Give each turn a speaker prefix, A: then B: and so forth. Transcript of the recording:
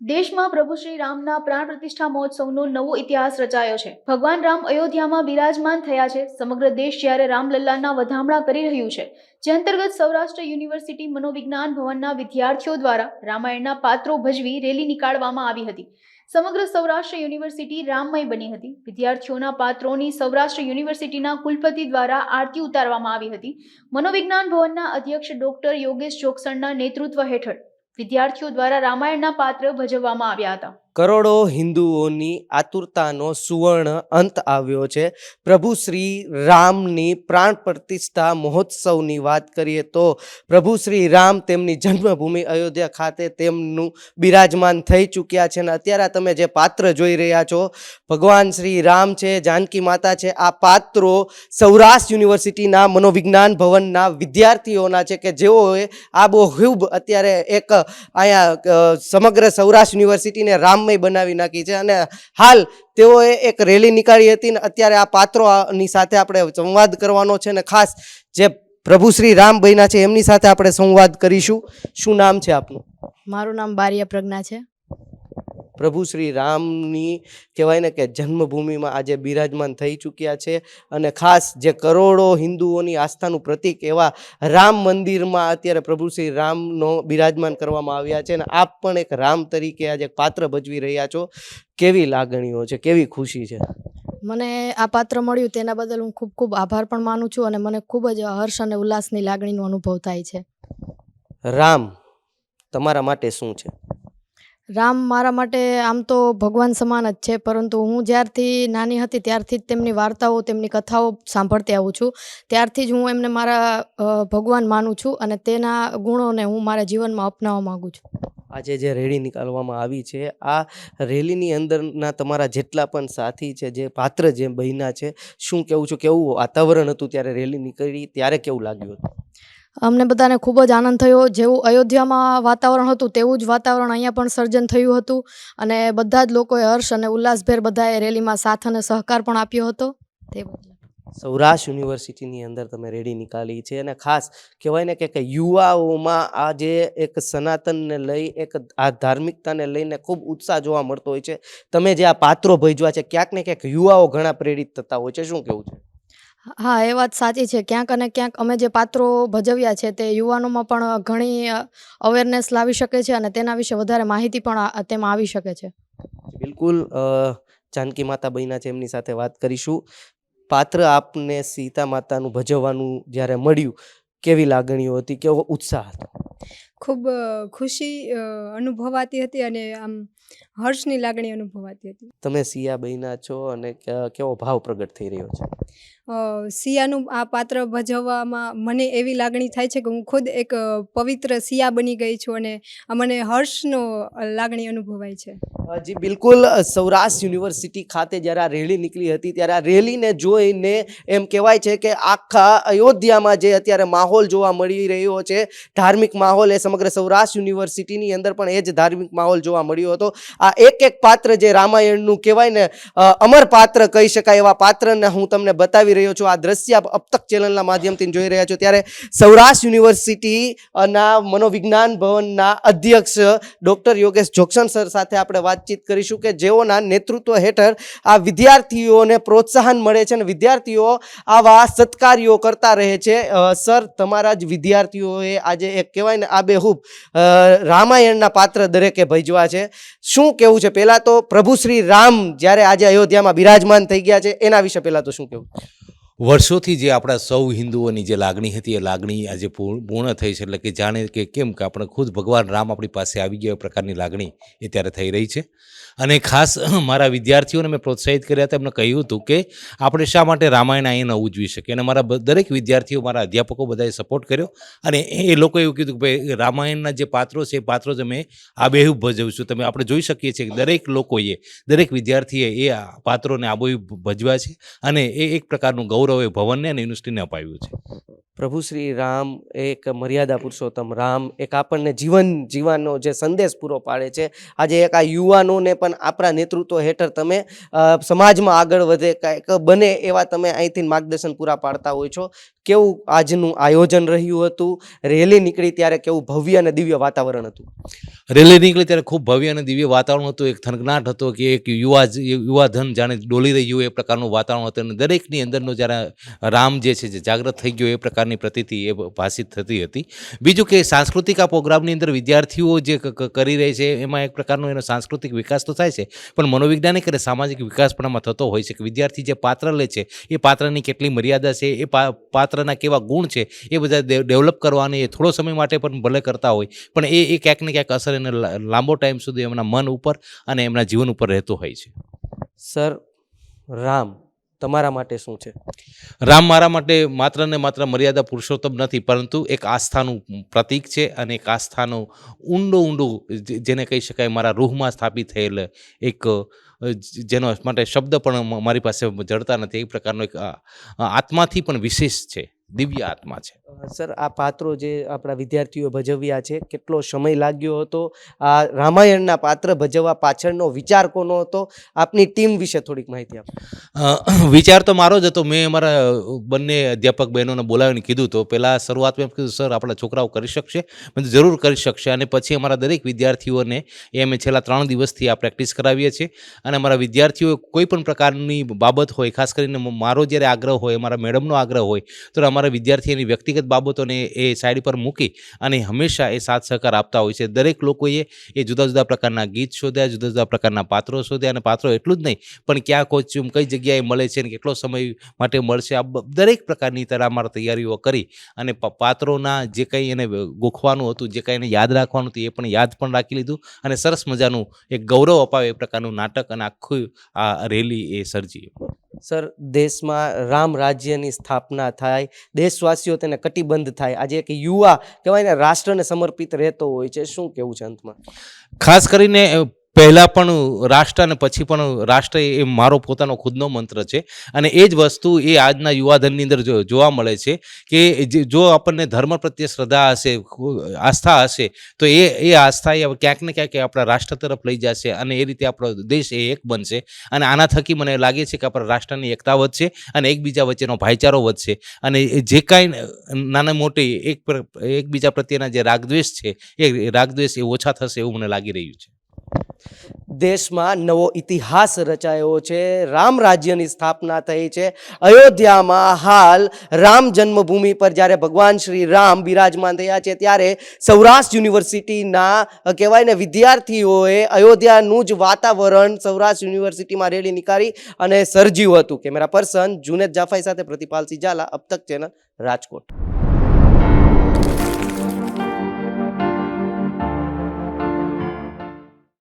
A: દેશમાં પ્રભુ શ્રી રામના પ્રાણ પ્રતિષ્ઠા મહોત્સવનો નવો ઇતિહાસ રચાયો છે। ભગવાન રામ અયોધ્યામાં બિરાજમાન થયા છે। સમગ્ર દેશ જ્યારે રામલલ્લાના વધામણા કરી રહ્યું છે, જે અંતર્ગત સૌરાષ્ટ્ર યુનિવર્સિટી મનોવિજ્ઞાન ભવનના વિદ્યાર્થીઓ દ્વારા રામાયણના પાત્રો ભજવી રેલી નીકાળવામાં આવી હતી। સમગ્ર સૌરાષ્ટ્ર યુનિવર્સિટી રામમય બની હતી। વિદ્યાર્થીઓના પાત્રોની સૌરાષ્ટ્ર યુનિવર્સિટીના કુલપતિ દ્વારા આરતી ઉતારવામાં આવી હતી। મનોવિજ્ઞાન ભવનના અધ્યક્ષ ડોક્ટર યોગેશ જોગસણના નેતૃત્વ હેઠળ વિદ્યાર્થીઓ દ્વારા રામાયણના પાત્ર ભજવવામાં આવ્યા હતા।
B: કરોડો હિન્દુઓની આતુરતાનો સુવર્ણ અંત આવ્યો છે। પ્રભુ શ્રી રામની પ્રાણ પ્રતિષ્ઠા મહોત્સવની વાત કરીએ તો પ્રભુ શ્રી રામ તેમની જન્મભૂમિ અયોધ્યા ખાતે તેમનું બિરાજમાન થઈ ચૂક્યા છે અને અત્યારે તમે જે પાત્ર જોઈ રહ્યા છો, ભગવાન શ્રી રામ છે, જાનકી માતા છે, આ પાત્રો સૌરાષ્ટ્ર યુનિવર્સિટીના મનોવિજ્ઞાન ભવનના વિદ્યાર્થીઓના છે કે જેઓએ આબોહૂબ અત્યારે એક અહીંયા સમગ્ર સૌરાષ્ટ્ર યુનિવર્સિટીને રામ બનાવી નાખી છે અને હાલ તેઓએ એક રેલી નીકાળી હતી ને અત્યારે આ પાત્રોની સાથે આપણે સંવાદ કરવાનો છે ને ખાસ જે પ્રભુ શ્રી રામ બન્યા છે એમની સાથે આપણે સંવાદ કરીશું। શું નામ છે આપનું?
C: મારું નામ બારિયા પ્રજ્ઞા છે।
B: પ્રભુ શ્રી રામની કહેવાય ને કે જન્મભૂમિમાં આજે બિરાજમાન થઈ ચૂક્યા છે અને ખાસ જે કરોડો હિન્દુઓની આસ્થાનું પ્રતીક એવા રામ મંદિરમાં અત્યારે પ્રભુ શ્રી રામનો બિરાજમાન કરવામાં આવ્યા છે અને આપ પણ એક રામ તરીકે આજે પાત્ર ભજવી રહ્યા છો। કેવી લાગણીઓ છે, કેવી ખુશી છે?
C: મને આ પાત્ર મળ્યું તેના બદલ હું ખૂબ ખૂબ આભાર પણ માનું છું અને મને ખૂબ જ હર્ષ અને ઉલ્લાસની લાગણીનો અનુભવ થાય છે।
B: રામ તમારા માટે શું છે?
C: રામ મારા માટે આમ તો ભગવાન સમાન જ છે, પરંતુ હું જ્યારથી નાની હતી ત્યારથી જ તેમની વાર્તાઓ, તેમની કથાઓ સાંભળતી આવું છું। ત્યારથી જ હું એમને મારા ભગવાન માનું છું અને તેના ગુણોને હું મારા જીવનમાં અપનાવવા માગું છું।
B: આજે જે રેલી નીકાળવામાં આવી છે, આ રેલીની અંદરના તમારા જેટલા પણ સાથી છે, જે પાત્ર જે બન્યા છે, શું કહેવું છું, કેવું વાતાવરણ હતું ત્યારે રેલી નીકળી ત્યારે, કેવું લાગ્યું હતું?
C: અમને બધાને ખૂબ જ આનંદ થયો। જેવું અયોધ્યામાં વાતાવરણ હતું તેવું જ વાતાવરણ અહીંયા પણ સર્જન થયું હતું અને બધા જ લોકોએ હર્ષ અને ઉલ્લાસભેર બધાએ રેલીમાં સાથ અને સહકાર પણ આપ્યો હતો। તે
B: સૌરાષ્ટ્ર યુનિવર્સિટીની અંદર તમે રેલી નીકાળી છે અને ખાસ કહેવાય ને કે યુવાઓમાં આ જે એક સનાતનને લઈ, એક આ ધાર્મિકતાને લઈને ખૂબ ઉત્સાહ જોવા મળતો હોય છે। તમે જે આ પાત્રો ભજવા છે, ક્યાંક ને ક્યાંક યુવાઓ ઘણા પ્રેરિત થતા હોય છે, શું કહેવું છે?
C: હા, એ વાત સાચી છે। ક્યાંક અને ક્યાંક અમે જે પાત્રો ભજવ્યા છે તે યુવાનોમાં પણ ઘણી અવેરનેસ લાવી શકે છે અને તેના વિશે વધારે માહિતી પણ તેમાં આવી શકે છે।
B: બિલકુલ, જાનકી માતા બન્યા છે એમની સાથે વાત કરીશું। પાત્ર આપને સીતા માતાનું ભજવવાનું જ્યારે મળ્યું, કેવી લાગણીઓ હતી, કેવો ઉત્સાહ હતો?
D: ખૂબ ખુશી અનુભવાતી હતી અને આમ હર્ષની લાગણી અનુભવાતી હતી।
B: તમે સિયા બન્યા છો અને કેવો ભાવ પ્રગટ થઈ રહ્યો છે?
D: સિયાનું આ પાત્ર ભજવવામાં મને એવી લાગણી થાય છે કે હું ખુદ એક પવિત્ર સિયા બની ગઈ છું અને મને હર્ષનો લાગણી અનુભવાય છે।
B: જી બિલકુલ, સૌરાષ્ટ્ર યુનિવર્સિટી ખાતે જ્યારે આ રેલી નીકળી હતી ત્યારે આ રેલીને જોઈને એમ કહેવાય છે કે આખા અયોધ્યામાં જે અત્યારે માહોલ જોવા મળી રહ્યો છે, ધાર્મિક માહોલ, એ સમગ્ર સૌરાષ્ટ્ર યુનિવર્સિટીની અંદર પણ એ જ ધાર્મિક માહોલ જોવા મળ્યો હતો। આ એક એક પાત્ર જે રામાયણનું કહેવાય ને અમર પાત્ર કહી શકાય એવા પાત્રને હું તમને બતાવી રહ્યો છું। આ દ્રશ્ય અબ તક ચેનલના માધ્યમથી જોઈ રહ્યા છો ત્યારે સૌરાષ્ટ્ર યુનિવર્સિટીના મનોવિજ્ઞાન ભવનના અધ્યક્ષ ડોક્ટર યોગેશ જોગસણ સર સાથે આપણે વાતચીત કરીશું કે જેઓના નેતૃત્વ હેઠળ આ વિદ્યાર્થીઓને પ્રોત્સાહન મળે છે અને વિદ્યાર્થીઓ આવા સત્કાર્યો કરતા રહે છે। સર, તમારા જ વિદ્યાર્થીઓએ આજે એક કહેવાય ને આબેહૂબ રામાયણના પાત્ર દરેકે ભજવા છે, શું કેવું છે? પહેલા તો પ્રભુ શ્રી રામ જ્યારે આજે અયોધ્યામાં બિરાજમાન થઈ ગયા છે એના વિશે પહેલા તો શું કહેવું?
E: વર્ષોથી જે આપણા સૌ હિન્દુઓની જે લાગણી હતી એ લાગણી આજે પૂર્ણ થઈ છે, એટલે કે જાણે કે કેમ કે આપણે ખુદ ભગવાન રામ આપણી પાસે આવી ગયા એ પ્રકારની લાગણી એ ત્યારે થઈ રહી છે। અને ખાસ મારા વિદ્યાર્થીઓને મેં પ્રોત્સાહિત કર્યા હતા, એમને કહ્યું હતું કે આપણે શા માટે રામાયણ અહીંયા ન ઉજવી શકીએ અને મારા દરેક વિદ્યાર્થીઓ, મારા અધ્યાપકો બધાએ સપોર્ટ કર્યો અને એ લોકોએ એવું કીધું કે ભાઈ રામાયણના જે પાત્રો છે એ પાત્રો જ અમે આબેહૂબ ભજવીશું। તમે આપણે જોઈ શકીએ છીએ કે દરેક લોકોએ, દરેક વિદ્યાર્થીએ એ પાત્રોને આબેહૂબ ભજવ્યા છે અને એ એક પ્રકારનું ગૌરવ એ ભવનને અને યુનિવર્સિટીને અપાવ્યું છે।
B: પ્રભુ શ્રી રામ એક મર્યાદા પુરુષોત્તમ રામ એક આપણને જીવન જીવવાનો જે સંદેશ પૂરો પાડે છે। આજે એક આ યુવાનોને પણ આપણા નેતૃત્વ હેઠળ તમે સમાજમાં આગળ વધે, કાંઈક બને એવા તમે અહીંથી માર્ગદર્શન પૂરા પાડતા હોય છો। કેવું આજનું આયોજન રહ્યું હતું, રેલી નીકળી ત્યારે કેવું ભવ્ય અને દિવ્ય વાતાવરણ હતું?
E: રેલી નીકળી ત્યારે ખૂબ ભવ્ય અને દિવ્ય વાતાવરણ હતું. એક થનગનાટ હતો કે એક યુવાધન જાણે ડોલી રહ્યું એ પ્રકારનું વાતાવરણ હતું. અને દરેકની અંદરનો જ્યારે રામ જે છે જે જાગૃત થઈ ગયો એ પ્રકારની પ્રતીતિ એ ભાષિત થતી હતી. બીજું કે સાંસ્કૃતિક આ પ્રોગ્રામની અંદર વિદ્યાર્થીઓ જે કરી રહી છે એમાં એક પ્રકારનો એનો સાંસ્કૃતિક વિકાસ તો થાય છે, પણ મનોવૈજ્ઞાનિક અને સામાજિક વિકાસ પણ એમાં થતો હોય છે કે વિદ્યાર્થી જે પાત્ર લે છે એ પાત્રની કેટલી મર્યાદા છે, એ પાત્રના કેવા ગુણ છે એ બધા ડેવલપ કરવાની એ થોડો સમય માટે પણ ભલે કરતા હોય, પણ એ ક્યાંક ને ક્યાંક અસર એને લાંબો ટાઈમ સુધી એમના મન ઉપર અને એમના જીવન ઉપર રહેતો હોય છે.
B: સર, રામ તમારા માટે શું છે?
E: રામ મારા માટે માત્ર ને માત્ર મર્યાદા પુરુષોત્તમ નથી, પરંતુ એક આસ્થાનું પ્રતીક છે અને એક આસ્થાનું ઊંડું જેને કહી શકાય મારા રૂહમાં સ્થાપિત થયેલ એક જેનો માટે શબ્દ પણ મારી પાસે જડતા નથી, એ પ્રકારનો એક આત્માથી પણ વિશેષ છે, દિવ્ય આત્મા છે.
B: સર, આ પાત્રો જે આપણા વિદ્યાર્થીઓ ભજવ્યા છે, કેટલો સમય લાગ્યો હતો? આ રામાયણના પાત્ર ભજવવા પાછળનો વિચાર કોનો હતો? આપની ટીમ વિશે થોડીક માહિતી આપો.
E: વિચાર તો મારો જ હતો. મેં અમારા બંને અધ્યાપક બહેનોને બોલાવીને કીધું તો પહેલાં શરૂઆતમાં એમ કીધું, સર આપણા છોકરાઓ કરી શકશે? મેં કીધું જરૂર કરી શકશે. અને પછી અમારા દરેક વિદ્યાર્થીઓને એ અમે છેલ્લા 3 દિવસથી આ પ્રેક્ટિસ કરાવીએ છીએ. અને અમારા વિદ્યાર્થીઓ કોઈ પણ પ્રકારની બાબત હોય, ખાસ કરીને મારો જ્યારે આગ્રહ હોય, અમારા મેડમનો આગ્રહ હોય, તો અમારા વિદ્યાર્થીઓની વ્યક્તિગત બાબતોને એ સાઈડ પર મૂકી અને હંમેશા એ સાથ સહકાર આપતા હોય છે. દરેક લોકોએ એ જુદા જુદા પ્રકારના ગીત શોધ્યા, જુદા જુદા પ્રકારના પાત્રો શોધ્યા, અને પાત્રો એટલું જ નહીં પણ ક્યાં કોચ્યુમ કઈ જગ્યાએ મળે છે અને કેટલો સમય માટે મળશે, આ દરેક પ્રકારની અમારા તૈયારીઓ કરી અને પાત્રોના જે કંઈ એને ગોખવાનું હતું, જે કંઈ એને યાદ રાખવાનું હતું, એ પણ યાદ પણ રાખી લીધું અને સરસ મજાનું એક ગૌરવ અપાવે એ પ્રકારનું નાટક અને આખું આ રેલી એ સર્જી.
B: સર, દેશમાં રામ રાજ્યની સ્થાપના થાય, દેશવાસીઓ તેને કટિબદ્ધ થાય, આજે એક યુવા કહેવાય ને રાષ્ટ્રને સમર્પિત રહેતો હોય છે, શું કેવું છે અંતમાં?
E: ખાસ કરીને પહેલાં પણ રાષ્ટ્ર અને પછી પણ રાષ્ટ્ર એ મારો પોતાનો ખુદનો મંત્ર છે. અને એ જ વસ્તુ એ આજના યુવાધનની અંદર જોવા મળે છે કે જો આપણને ધર્મ પ્રત્યે શ્રદ્ધા હશે, આસ્થા હશે, તો એ આસ્થા એ ક્યાંક ને ક્યાંક આપણા રાષ્ટ્ર તરફ લઈ જશે અને એ રીતે આપણો દેશ એ એક બનશે. અને આના થકી મને લાગે છે કે આપણા રાષ્ટ્રની એકતા વધશે અને એકબીજા વચ્ચેનો ભાઈચારો વધશે. અને જે કાંઈ નાના મોટી એકબીજા પ્રત્યેના જે રાગદ્વેષ છે એ રાગદ્વેષ એ ઓછા થશે એવું મને લાગી રહ્યું છે.
B: દેશમાં નવો ઇતિહાસ રચાયો છે, રામ રાજ્યની સ્થાપના થઈ છે. અયોધ્યામાં હાલ રામ જન્મભૂમિ પર જ્યારે ભગવાન શ્રી રામ બિરાજમાન થયા છે, ત્યારે સૌરાષ્ટ્ર યુનિવર્સિટીના કહેવાય ને વિદ્યાર્થીઓએ અયોધ્યાનું જ વાતાવરણ સૌરાષ્ટ્ર યુનિવર્સિટીમાં રેલી નીકાળી અને સર્જ્યું હતું. કેમેરા પર્સન જુનેદ જાફાઈ સાથે પ્રતિપાલ સિજાલા, અબ તક ચેનલ, રાજકોટ.